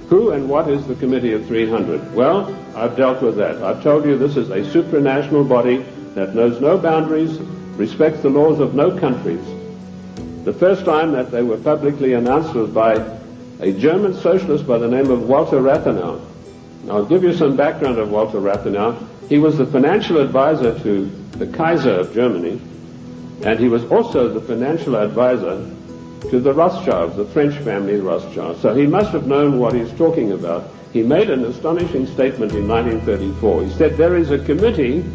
Who and what is the Committee of 300? Well, I've dealt with that. I've told you this is a supranational body that knows no boundaries, respects the laws of no countries. The first time that they were publicly announced was by a German socialist by the name of Walter Rathenau. Now, I'll give you some background of Walter Rathenau. He was the financial advisor to the Kaiser of Germany, and he was also the financial advisor to the Rothschilds, the French family Rothschild. So he must have known what he's talking about. He made an astonishing statement in 1934. He said, there is a committee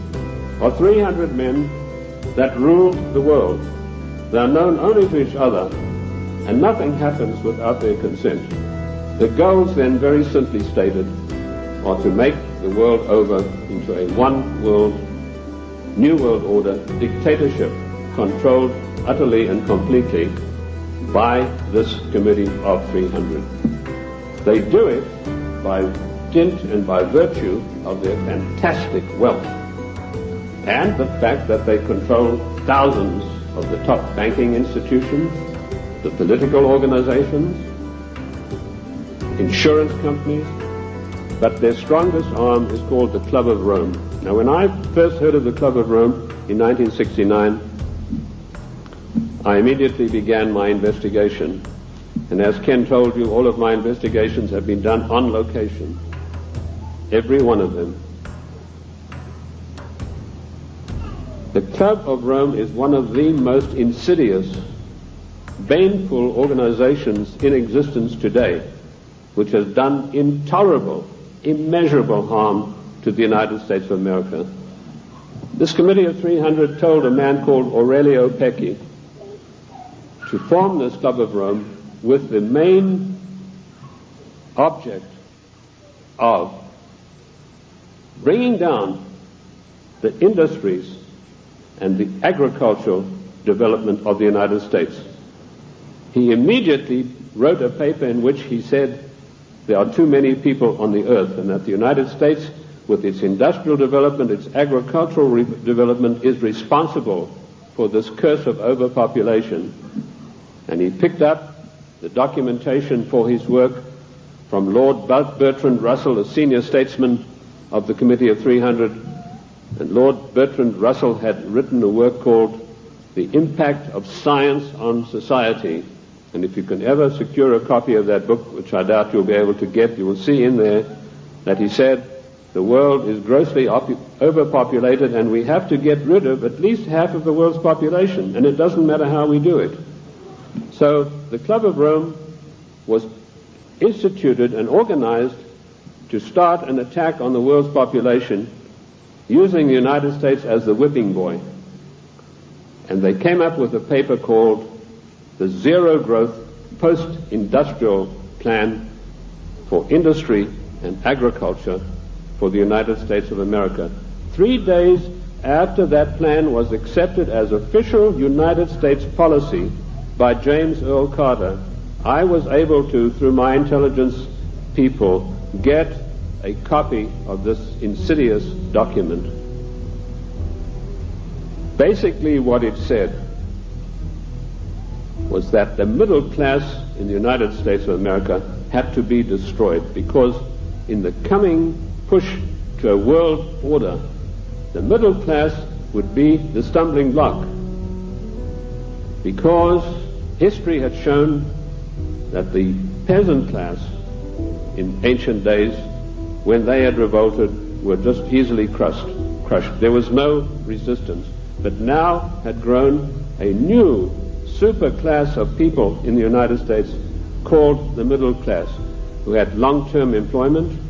of 300 men that rule the world. They are known only to each other, and nothing happens without their consent. The goals then, very simply stated, are to make the world over into a one world, new world order dictatorship, controlled utterly and completely by this Committee of 300. They do it by dint and by virtue of their fantastic wealth and the fact that they control thousands of the top banking institutions, the political organizations, insurance companies, but their strongest arm is called the Club of Rome. Now, when I first heard of the Club of Rome in 1969, I immediately began my investigation. And as Ken told you, all of my investigations have been done on location. Every one of them. The Club of Rome is one of the most insidious, baneful organizations in existence today, which has done intolerable, immeasurable harm to the United States of America. This Committee of 300 told a man called Aurelio Pecci to form this Club of Rome with the main object of bringing down the industries and the agricultural development of the United States. He immediately wrote a paper in which he said there are too many people on the earth, and that the United States, with its industrial development, its agricultural development, is responsible for this curse of overpopulation. And he picked up the documentation for his work from Lord Bertrand Russell, a senior statesman of the Committee of 300. And Lord Bertrand Russell had written a work called The Impact of Science on Society. And if you can ever secure a copy of that book, which I doubt you'll be able to get, you will see in there that he said the world is grossly overpopulated and we have to get rid of at least half of the world's population, and it doesn't matter how we do it. So the Club of Rome was instituted and organized to start an attack on the world's population using the United States as the whipping boy. And they came up with a paper called the Zero Growth Post-Industrial Plan for Industry and Agriculture for the United States of America. 3 days after that plan was accepted as official United States policy by James Earl Carter, I was able to, through my intelligence people, get a copy of this insidious document. Basically what it said was that the middle class in the United States of America had to be destroyed, because in the coming push to a world order, the middle class would be the stumbling block, because history had shown that the peasant class in ancient days, when they had revolted, were just easily crushed. There was no resistance. But now had grown a new super class of people in the United States called the middle class, who had long-term employment,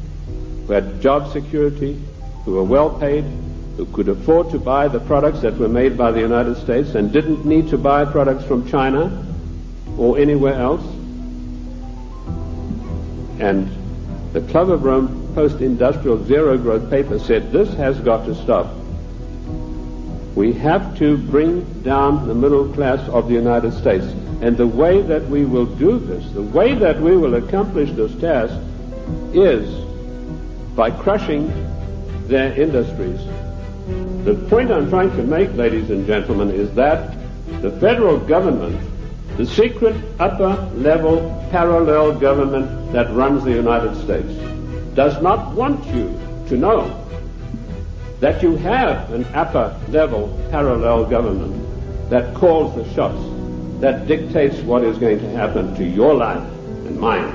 who had job security, who were well paid, who could afford to buy the products that were made by the United States and didn't need to buy products from China or anywhere else. And the Club of Rome post-industrial zero growth paper said this has got to stop. We have to bring down the middle class of the United States. And the way that we will do this, the way that we will accomplish this task, is by crushing their industries. The point I'm trying to make, ladies and gentlemen, is that the federal government The secret upper-level parallel government that runs the United States does not want you to know that you have an upper-level parallel government that calls the shots, that dictates what is going to happen to your life and mine.